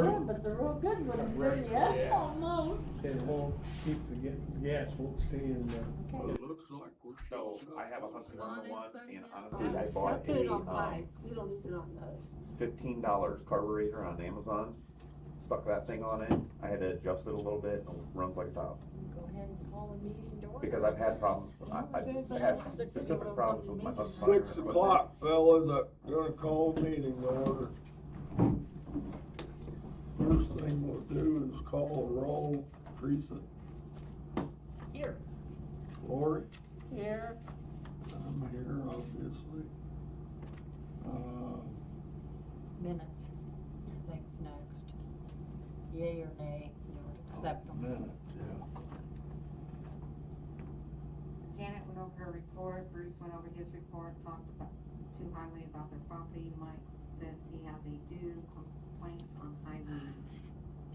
good, but the real good ones, yeah, almost. It won't keep the gas won't stay in there. Okay. It looks like we're. So I have a Husqvarna one, and honestly, I'll I bought put it a on mine, we don't need it on those. $15 carburetor on Amazon. Stuck that thing on it. I had to adjust it a little bit, and it runs like a top. Go ahead and call a meeting to order. Because I've had problems. I had specific problems with my Husqvarna. 6 o'clock, fellas, I'm gonna call a meeting to order. First thing we'll do is call a roll. Teresa, Here. Lori, Here. I'm here, obviously. Minutes, I think's next. Yay or nay, you would accept them. Minutes, yeah. Janet went over her report, Bruce went over his report, talked about, too highly about their property, Mike said see how they do, complaints on high weeds.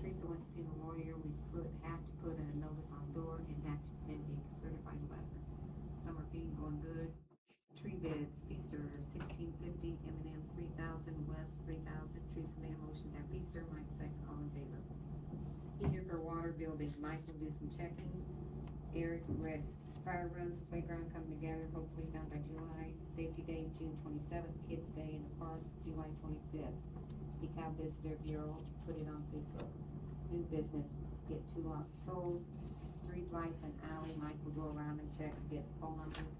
Teresa went to see the lawyer, have to put a notice on the door and have to send a certified letter. Summer feed going good. Tree beds, Feaster 1650, M&M 3000, West 3000. Teresa made a motion to have Feaster, Mike second, all in favor. Heater for water building, Mike will do some checking. Eric read fire runs, playground coming together, hopefully done by July. Safety day, June 27th. Kids day in the park, July 25th. DeKalb Visitor Bureau, put it on Facebook. New business, get 2 lots sold. Street lights and alley, Mike will go around and check, get phone numbers.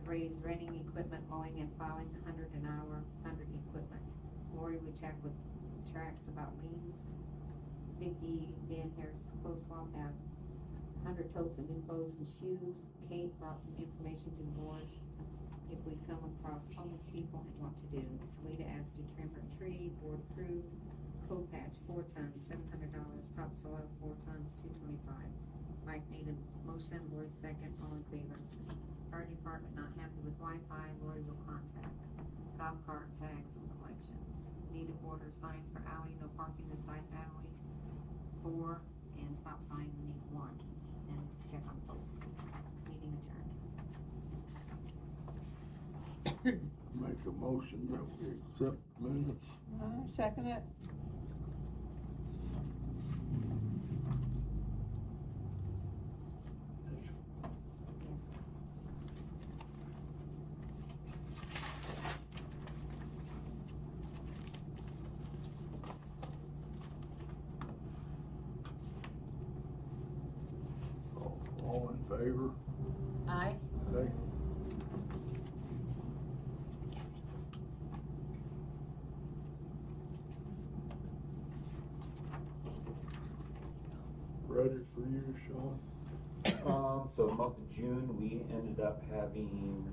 Raise renting equipment, mowing and plowing, 100 an hour, 100 equipment. Lori would check with Tracks about liens. Vicky Van Harris clothes swap have 100 totes of new clothes and shoes. Kate brought some information to the board. If we come across homeless people and what to do. Salita asked to trim her tree, board approved. Coal patch, 4 tons, $700. Topsoil, 4 tons, $225. Mike made a motion, Lori second, all in favor. Fire department not happy with Wi-Fi, Lori will contact. Golf cart tags and collections. Need to order signs for alley, no parking the side alley. 4, and stop sign, we need 1. And check on posting. Meeting adjourned. Make a motion that we accept minutes. Second it. All in favor? Aye. Okay. Ready for you, Sean? So the month of June, we ended up having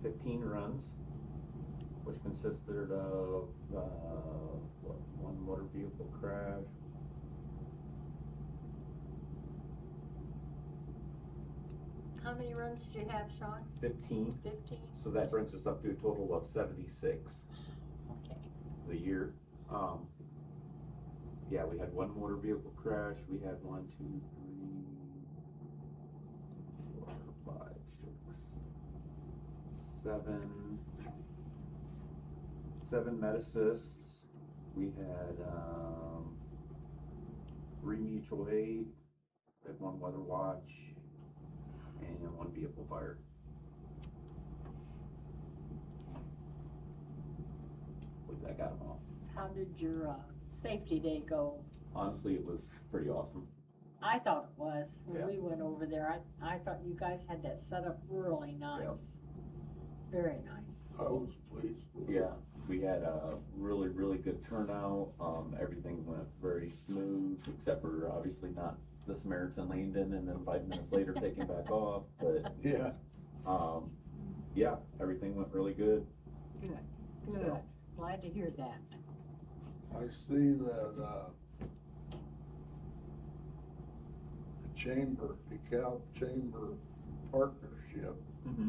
15 runs, which consisted of 1 motor vehicle crash. How many runs did you have, Sean? 15. 15? So that brings us up to a total of 76 Okay. the year. Yeah, we had 1 motor vehicle crash. We had 1, 2, 3, 4, 5, 6, 7 med assists. We had 3 mutual aid. We had 1 weather watch and 1 vehicle fire. I believe that got them all. How did your safety day go? Honestly, it was pretty awesome. I thought it was. When Yeah. we went over there, I thought you guys had that set up really nice. Yep. Very nice. I was pleased with it. Yeah, we had a really, really good turnout. Everything went very smooth, except for obviously not the Samaritan landing and then 5 minutes later taking back off. But Yeah. yeah, everything went really good. Good. Good. So. Glad to hear that. I see that, the DeKalb Chamber Partnership Mm-hmm.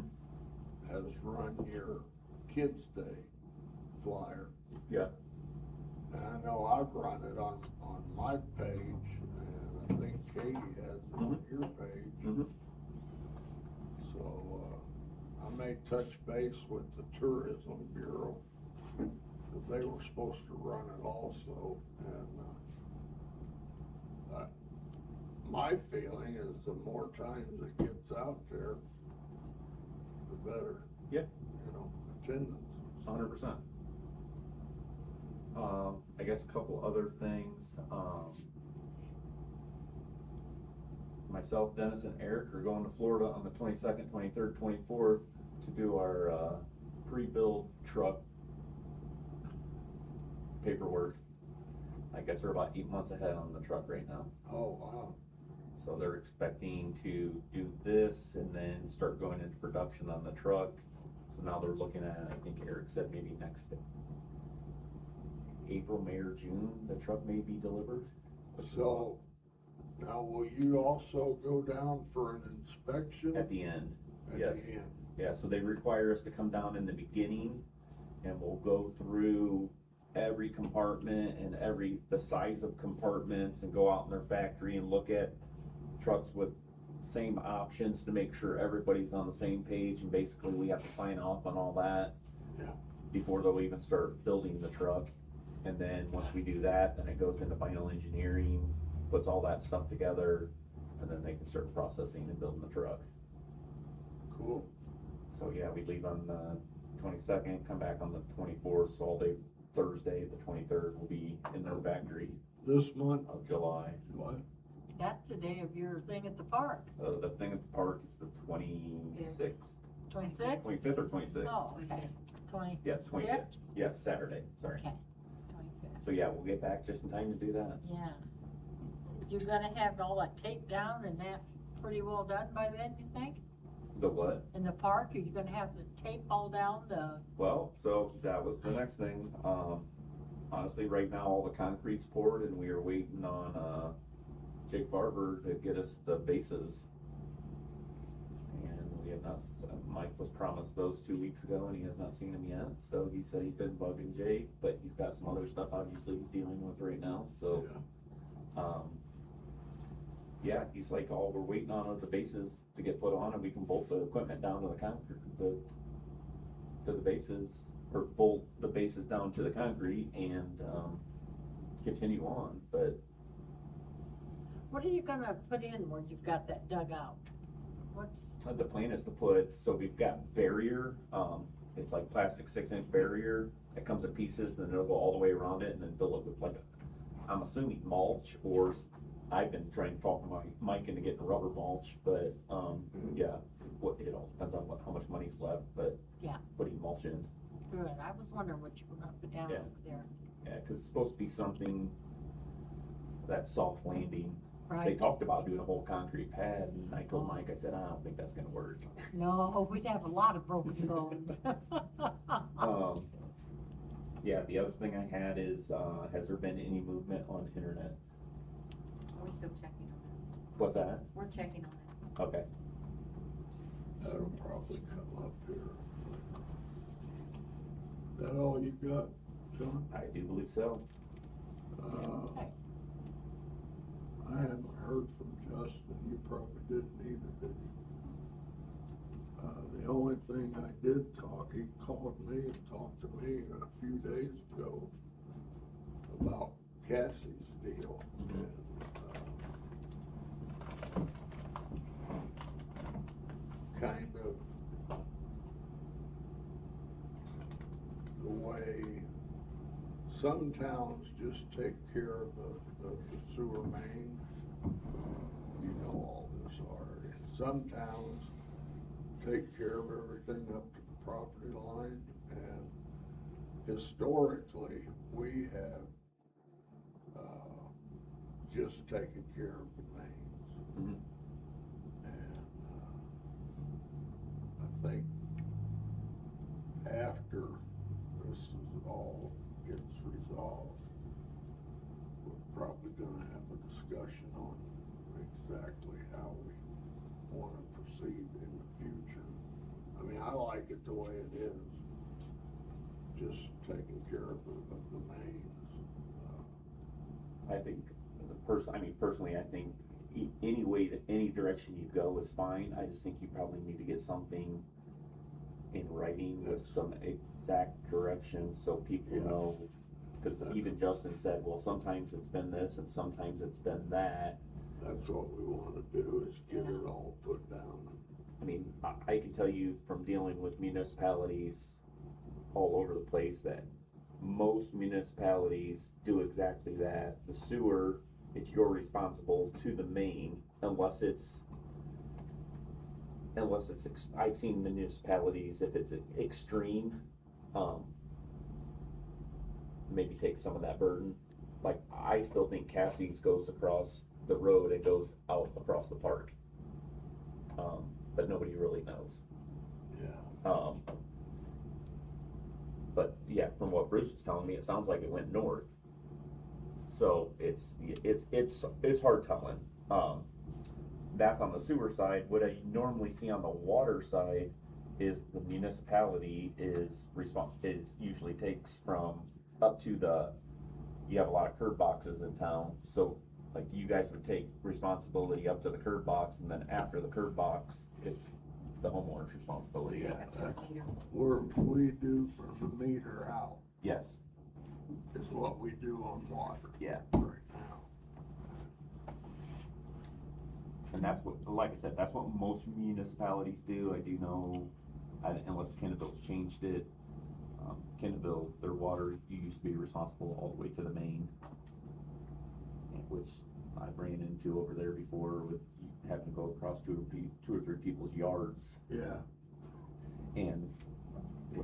has run your Kids Day flyer. Yeah. And I know I've run it on my page, and I think Katie has it on your page. Mm-hmm. So, I may touch base with the Tourism Bureau, because they were supposed to run it also, and, my feeling is the more times it gets out there, the better. Yeah. You know, attendance. 100%. I guess a couple other things. Myself, Dennis, and Eric are going to Florida on the 22nd, 23rd, 24th to do our pre-build truck paperwork. I guess they're about 8 months ahead on the truck right now. Oh, wow. So they're expecting to do this and then start going into production on the truck. So now they're looking at, I think Eric said maybe next April, May, or June, the truck may be delivered. So, now will you also go down for an inspection? At the end, At yes. the end? Yeah, so they require us to come down in the beginning and we'll go through every compartment and the size of compartments and go out in their factory and look at trucks with same options to make sure everybody's on the same page, and basically we have to sign off on all that. Yeah. Before they'll even start building the truck. And then once we do that, then it goes into final engineering, puts all that stuff together, and then they can start processing and building the truck. Cool. So yeah, we leave on the 22nd, come back on the 24th, so all day Thursday, the 23rd, will be in their factory This month? of July. What? That's the day of your thing at the park, The thing at the park is the 26th, 26th? 25th or 26th? Oh, okay, 20, Yeah, 25th. Yes, Saturday, sorry. okay, 25th, So yeah, we'll get back just in time to do that. yeah. You're gonna have all that tape down and that pretty well done by then, you think? The what? In the park, are you gonna have the tape all down the, Well, so that was the next thing. Honestly, right now, all the concrete's poured and we are waiting on, Jake Farber to get us the bases. And we have not, Mike was promised those 2 weeks ago and he has not seen them yet. So he said he's been bugging Jake, but he's got some other stuff obviously he's dealing with right now, so. Yeah, he's like, oh, we're waiting on the bases to get put on and we can bolt the equipment down to the concrete, to the bases, or bolt the bases down to the concrete and, continue on, but what are you gonna put in where you've got that dug out? What's, the plan is to put, so we've got barrier, it's like plastic 6-inch barrier that comes in pieces, and then it'll go all the way around it and then fill it with like, I'm assuming mulch, or I've been trying to talk to Mike into getting rubber mulch, but, yeah, it all depends on how much money's left, but. Yeah. Putting mulch in, good, I was wondering what you were gonna put down Yeah. over there, yeah, cause it's supposed to be something that's soft landing. They right? talked about doing a whole concrete pad, and I told Mike, I said, I don't think that's gonna work. No, we'd have a lot of broken bones. Yeah, the other thing I had is, has there been any movement on the internet? We're still checking on that. What's that? We're checking on it. Okay. That'll probably come up here. That all you got, John? I do believe so. Uh, I haven't heard from Justin, you probably didn't either, did you? The only thing I did talk, he called me and talked to me a few days ago about Cassie's deal. Mhm. And, kind of the way some towns just take care of the sewer main. You know all this already. Some towns take care of everything up to the property line, and historically, we have, just taken care of the mains. Mhm. And, I think after this is all gets resolved, we're probably gonna have a discussion on exactly how we wanna proceed in the future. I mean, I like it the way it is, just taking care of the mains. I think, personally, I think any way that, any direction you go is fine. I just think you probably need to get something in writing with some exact directions so people Yeah. know. Cause even Justin said, well, sometimes it's been this and sometimes it's been that. That's what we wanna do, is get it all put down. I mean, I can tell you from dealing with municipalities all over the place that most municipalities do exactly that. The sewer, you're responsible to the main unless I've seen municipalities, if it's extreme, maybe take some of that burden. Like, I still think Cassie's goes across the road and goes out across the park. But nobody really knows. Yeah. But yeah, from what Bruce was telling me, it sounds like it went north. So it's hard telling. That's on the sewer side. What I normally see on the water side is the municipality is usually takes from up to you have a lot of curb boxes in town, so like you guys would take responsibility up to the curb box, and then after the curb box, it's the homeowner's responsibility. Yeah, that's what we do from the meter out, Yes. is what we do on water Yeah. right now. And that's what, like I said, that's what most municipalities do. I do know, unless Kenneville's changed it, Kenneville, their water, you used to be responsible all the way to the main, which I ran into over there before with having to go across two or three people's yards, Yeah, and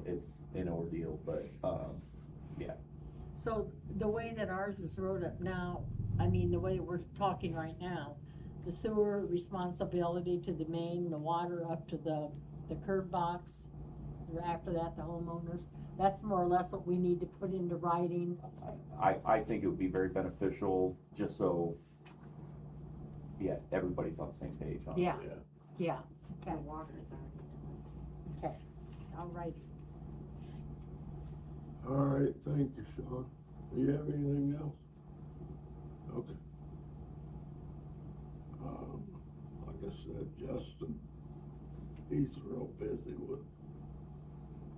it's an ordeal, but, yeah. So the way that ours is wrote up now, I mean, the way we're talking right now, the sewer responsibility to the main, the water up to the curb box, or after that, the homeowners, that's more or less what we need to put into writing. I think it would be very beneficial, just so, yeah, everybody's on the same page on it. Yeah, yeah. yeah, The okay, water's already. okay, all right. All right, thank you, Sean. Do you have anything else? Okay. Like I said, Justin, he's real busy with,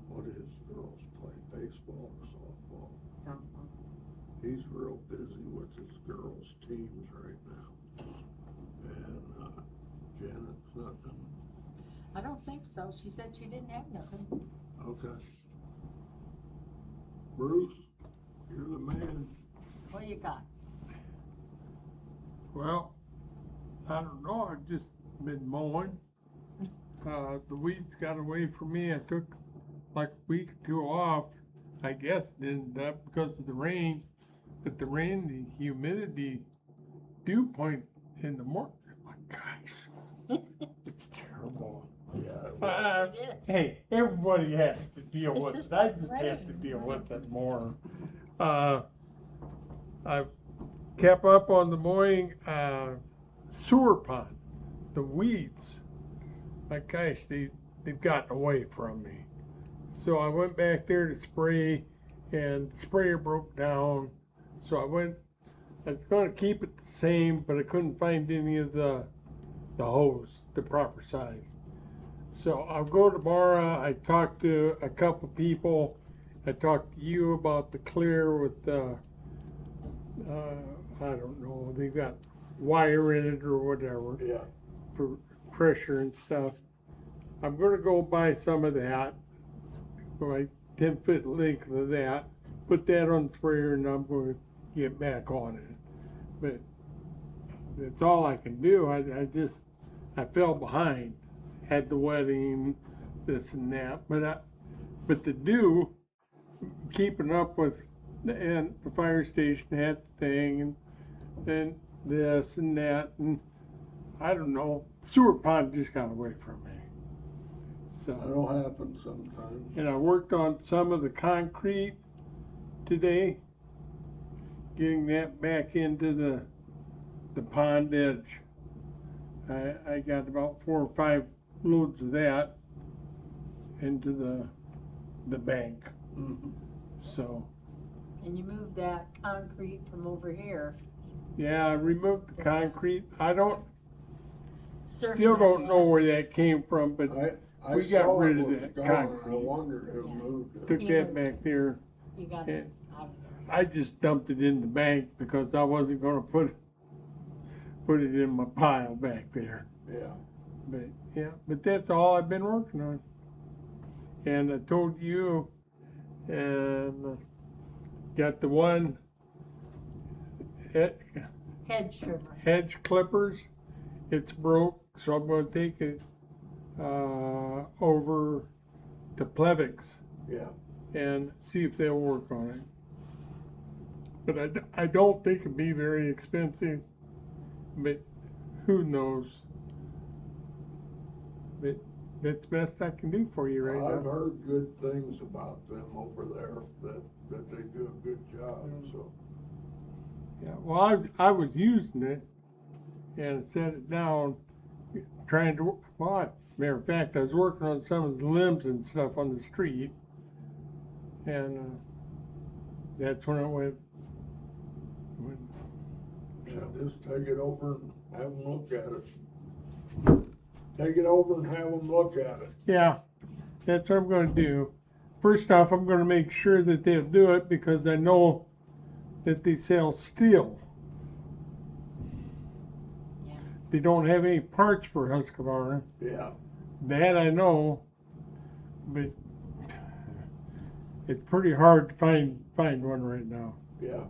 what his girls play, baseball or softball? Softball. He's real busy with his girls' teams right now. And, Janet's not coming. I don't think so, she said she didn't have nothing. Okay. Bruce, you're the man. What do you got? Well, I don't know, I've just been mowing. The weeds got away from me. I took like a week or two off. I guess it ended up because of the rain. But the rain, the humidity, dew point in the morning. My gosh, it's terrible. Yeah. It is. Hey, everybody has to deal It's with just it. I just rain, have to deal right? with it more. I've kept up on the mowing sewer pond, the weeds. My gosh, they've gotten away from me. So I went back there to spray, and the sprayer broke down. So I was going to keep it the same, but I couldn't find any of the hose, the proper size. So I'll go tomorrow. I talked to a couple people. I talked to you about the clear with the, I don't know, they got wire in it or whatever Yeah. for pressure and stuff. I'm gonna go buy some of that, like 10-foot length of that, put that on the sprayer, and I'm gonna get back on it. But that's all I can do. I fell behind, had the wedding, this and that, but the dew, keeping up with, and the fire station had the thing, and this and that, and I don't know, sewer pond just got away from me. So, That'll happen sometimes. and I worked on some of the concrete today, getting that back into the pond edge. I got about 4 or 5 loads of that into the bank. Mhm. So, And you moved that concrete from over here. yeah, I removed the concrete. I still Surface don't know that. where that came from, but I We got saw it rid of was that gone. concrete. I wondered who Yeah. moved it. took You that moved back there. You got Yeah. it out of there. I just dumped it in the bank because I wasn't gonna put put it in my pile back there. Yeah, But yeah, but that's all I've been working on. And I told you, and got the one Hedge trimmer. hedge clippers. It's broke, so I'm going to take it over to Plevix yeah. and see if they'll work on it. But I don't think it'd be very expensive, but who knows? But that's the best I can do for you right I've now. heard good things about them over there, that they do a good job, so. Yeah, well, I was using it and set it down, trying to, matter of fact, I was working on some of the limbs and stuff on the street, and that's when I went, Yeah, just take it over and have them look at it. Take it over and have them look at it. yeah, that's what I'm gonna do. First off, I'm gonna make sure that they'll do it because I know that they sell steel. Yeah. They don't have any parts for Husqvarna. Yeah, That I know, but it's pretty hard to find one right now. yeah,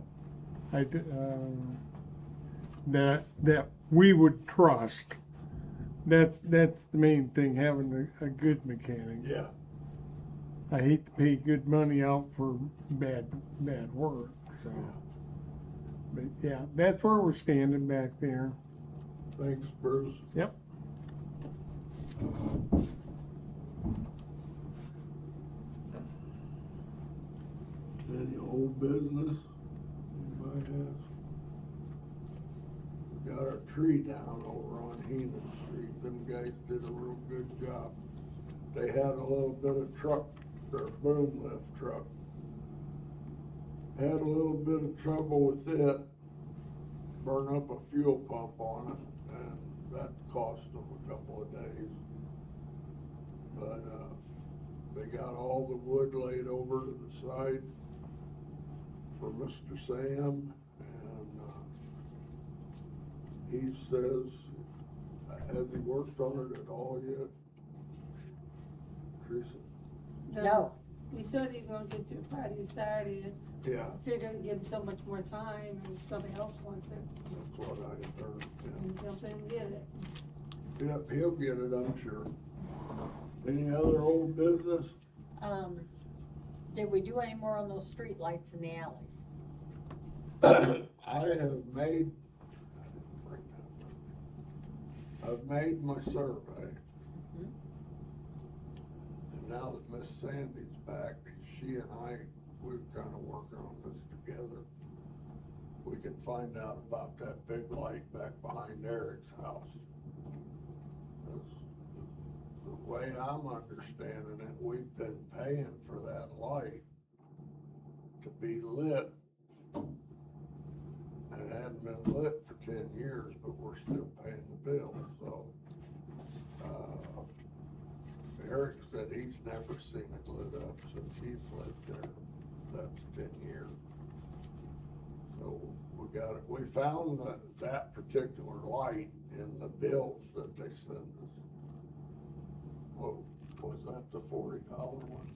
That we would trust. That's the main thing, having a good mechanic. yeah. I hate to pay good money out for bad work. So, but yeah, that's where we're standing back there. Thanks, Bruce. Yep. Any old business anybody has? We got our tree down over on Heenan Street. Them guys did a real good job. They had a little bit of truck, their boom lift truck. Had a little bit of trouble with it. Burn up a fuel pump on it, and that cost them a couple of days. But, they got all the wood laid over to the side for Mr. Sam, and, he says, has he worked on it at all yet? Teresa? No. He said he's gonna get to it Friday, Saturday, Yeah, I figured it'd give him so much more time, and if somebody else wants it, that's what I heard, and jump in and get it. yeah. Yep, he'll get it, I'm sure. Any other old business? Did we do any more on those street lights in the alleys? I have made, I've made my survey. And now that Miss Sandy's back, she and I, we're kinda working on this together. We can find out about that big light back behind Eric's house. 'Cause the way I'm understanding it, we've been paying for that light to be lit. And it hadn't been lit for 10 years, but we're still paying the bill, so. Eric said he's never seen it lit up since he's lived there. That's 10 years. So we found that particular light in the bills that they send us. Whoa, was that the $40 one?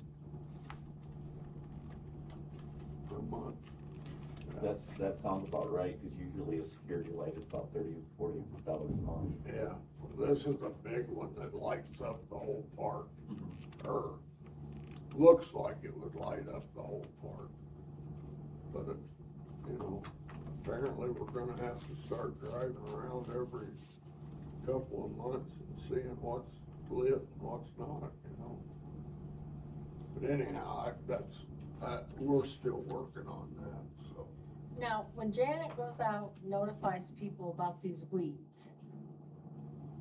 Per month? That sounds about right, because usually a security light is about $30-40 a month. Yeah, well, this is a big one that lights up the whole park, or looks like it would light up the whole park. But apparently we're gonna have to start driving around every couple of months and seeing what's lit and what's not, But anyhow, we're still working on that, so. Now, when Janet goes out, and notifies people about these weeds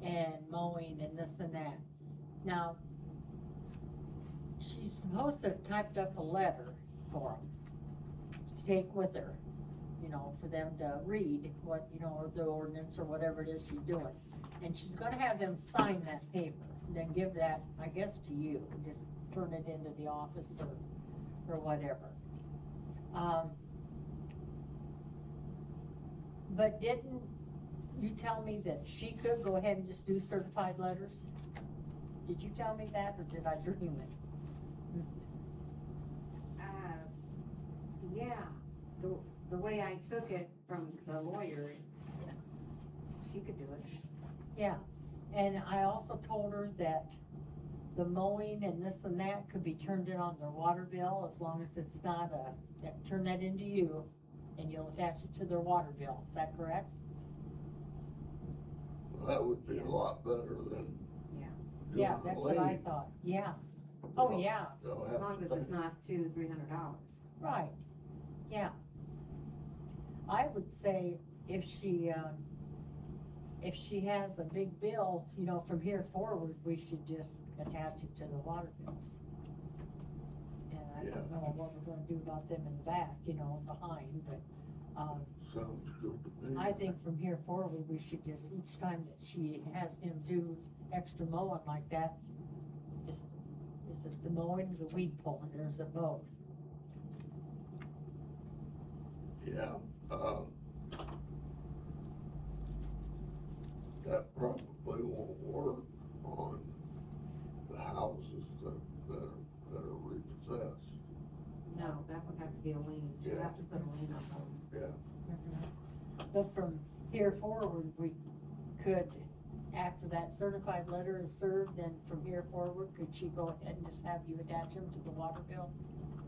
and mowing and this and that. Now, she's supposed to have typed up a letter for them to take with her, for them to read what, or the ordinance or whatever it is she's doing. And she's gonna have them sign that paper, then give that, I guess, to you, just turn it into the office or whatever. But didn't you tell me that she could go ahead and just do certified letters? Did you tell me that, or did I dream it? Yeah, the way I took it from the lawyer, she could do it. Yeah, and I also told her that the mowing and this and that could be turned in on their water bill, as long as it's not turn that into you, and you'll attach it to their water bill, is that correct? That would be a lot better than. Yeah. doing Yeah, a that's what I lien. thought, yeah, oh, yeah, They'll As have long to as pay. it's not $200-300. right, yeah. I would say if she has a big bill, you know, from here forward, we should just attach it to the water bills. And I don't Yeah. know what we're gonna do about them in the back, you know, behind, but, Sounds good to me. I think from here forward, we should just, each time that she has him do extra mowing like that, just, is it the mowing or the weed pulling, or is it both? Yeah, that probably won't work on the houses that are repossessed. No, that would have to be a lien. You Yeah. have to put a lien on those. Yeah, But from here forward, we could, after that certified letter is served, then from here forward, could she go ahead and just have you attach them to the water bill?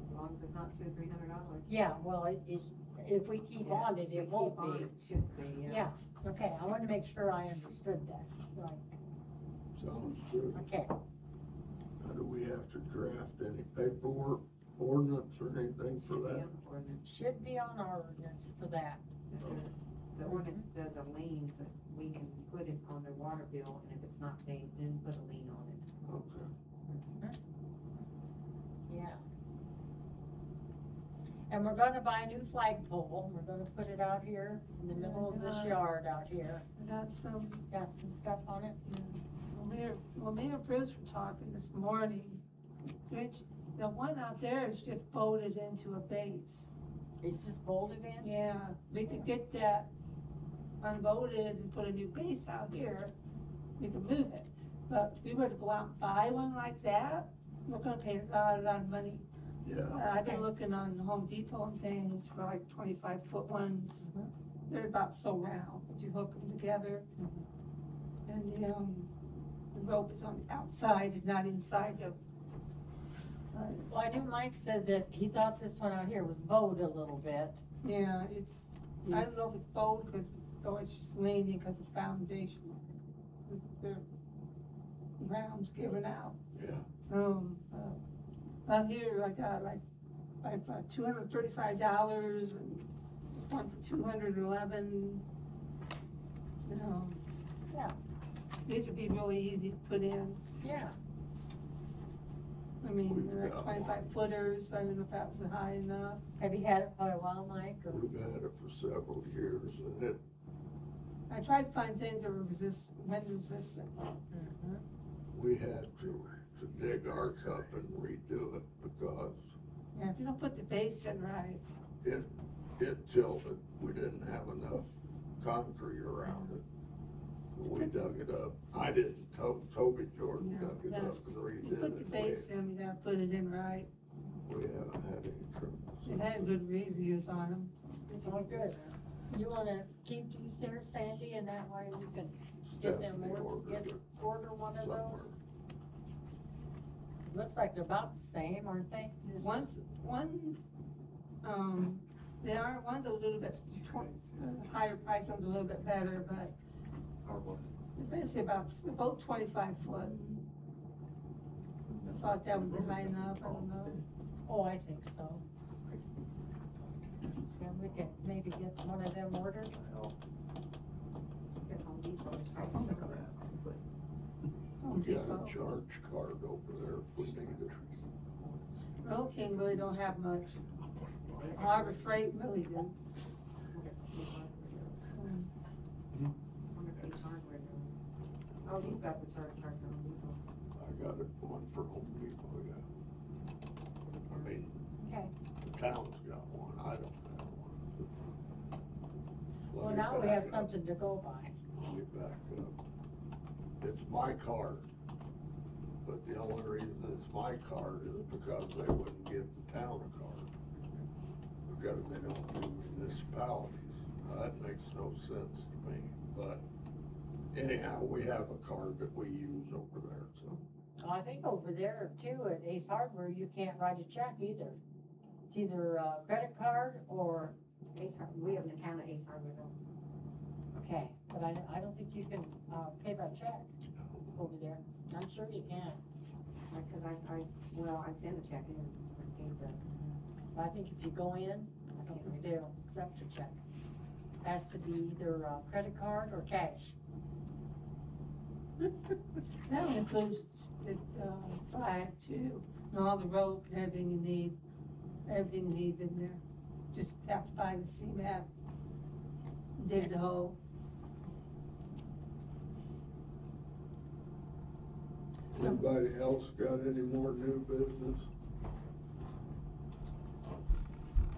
As long as it's not $200-300. Yeah, well, it is, if we keep on it, it won't be. It should be, Yeah, okay, I wanted to make sure I understood that, right, sounds good. okay. Now, do we have to draft any paperwork, ordinance or anything for Should be that? on the ordinance. Should be on our ordinance for that. The ordinance says a lien, but we can put it on their water bill, and if it's not paid, then put a lien on it. Okay, Yeah. And we're gonna buy a new flagpole, we're gonna put it out here in the middle of this yard out here, I got some, got some stuff on it. when me and Bruce were talking this morning, the one out there is just bolted into a base. It's just bolted in? Yeah, we could get that unbolted and put a new base out here, we could move it. But if we were to go out and buy one like that, we're gonna pay a lot of money. yeah, I've been Okay. looking on Home Depot and things for like 25-foot ones. Mhm. They're about so round, but you hook them together. And the rope is on the outside and not inside the, Well, I knew Mike said that he thought this one out here was bowed a little bit. yeah, it's, I don't know if it's bold because it's just leaning because the foundation, the ground's giving out. yeah. Out here, I got like $235 and one for $211. You know. Yeah. These would be really easy to put in. Yeah. I mean, We've they're like got 25 footers. I don't know if that was high enough. Have you had it for a while, Mike, or? We've had it for several years and it, I tried to find things that were wind resistant. Mhm. we had to dig ours up and redo it because Yeah, if you don't put the base in right. it tilted. We didn't have enough concrete around it. We dug it up. I didn't, Toby Jordan Yeah, dug it yeah. up and You redid put the it. base in, you gotta put it in right. We haven't had any trouble. It had good reviews on them. Oh, good. You wanna keep these here, Sandy, and that way we can get them Definitely order one of somewhere. those? Looks like they're about the same, aren't they? One's, they are, one's a little bit, higher price, one's a little bit better, but they're basically they're both 25 foot. I thought that would be high enough, I don't know. Oh, I think so. Yeah, we can maybe get one of them ordered. It's at Home Depot. Home We got Depot. a charge card over there if we need it. Road King really don't have much. Harbor Freight really do. Oh, you've got the charge card from Home Depot. I got it one for Home Depot, yeah. I mean, Okay. the town's got one, I don't have one. Let Well, me now we back have up. something to go by. let me back up. It's my card, but the only reason it's my card is because they wouldn't give the town a card. Because they don't do municipalities. That makes no sense to me, but anyhow, we have a card that we use over there, so. I think over there too, at Ace Hardware, you can't write a check either. It's either a credit card or, We have an account at Ace Hardware though. okay, but I don't think you can, pay by check over there. I'm sure you can. Because I sent a check in and gave the, But I think if you go in, I don't think they'll accept a check. Has to be either a credit card or cash. That one includes the, flag too, and all the rope and everything you need, everything you need's in there. Just have to buy the cement, dig the hole. Anybody else got any more new business?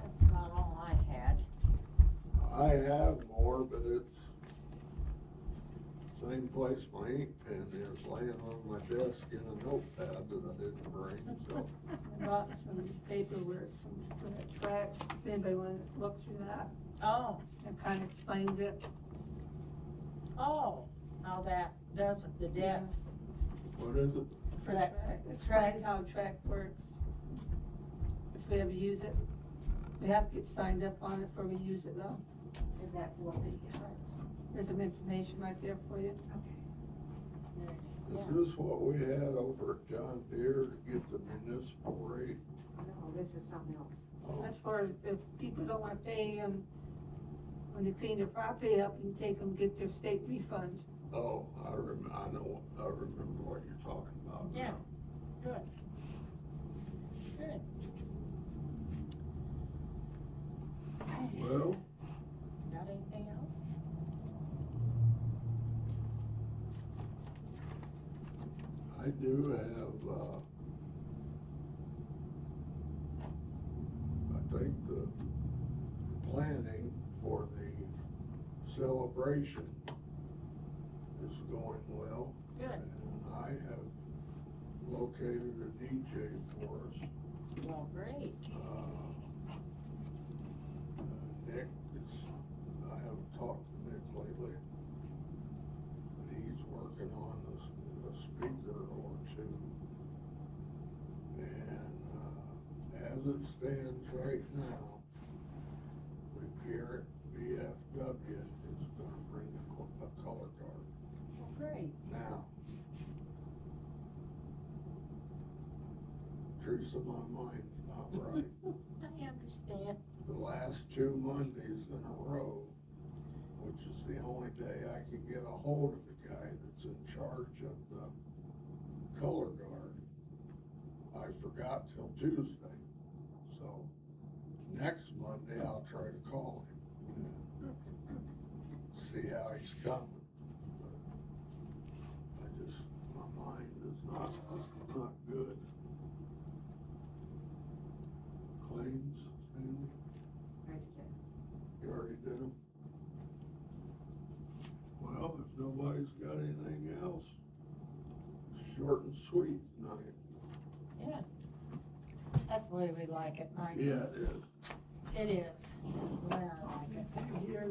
That's about all I had. I have more, but it's same place my ink pen is, laying on my desk in a notepad that I didn't bring, so. I brought some paperwork from that track, if anybody wanted to look through that, Oh, it kind of explains it. oh, how that does with the debts What is it? for that. It explains how track works. If we ever use it, we have to get signed up on it before we use it though. is that for the tracks? There's some information right there for you. Yeah. Is this what we had over at John Deere to get the municipal rate? No, this is something else. Oh, That's for if people don't wanna pay, when they clean their property up, you can take them, get their state refund. Oh, I remember what you're talking about. Yeah, good. Good. Well, Got anything else? I do have, I think the planning for the celebration is going well. Good. And I have located a DJ for us. Well, great. Nick is, I haven't talked to Nick lately, but he's working on a speaker or two. And, as it stands right now, the Garrett VFW is gonna bring a color guard. Well, great. Now, Teresa, my mind's not right. I understand. The last 2 Mondays in a row, which is the only day I can get a hold of the guy that's in charge of the color guard, I forgot till Tuesday. So next Monday I'll try to call him and see how he's coming. But my mind is not good. Claims, Sandy? You already did them? Well, if nobody's got anything else, short and sweet tonight. Yeah. That's the way we like it, right? Yeah, it is. It is. That's the way I like it. Here.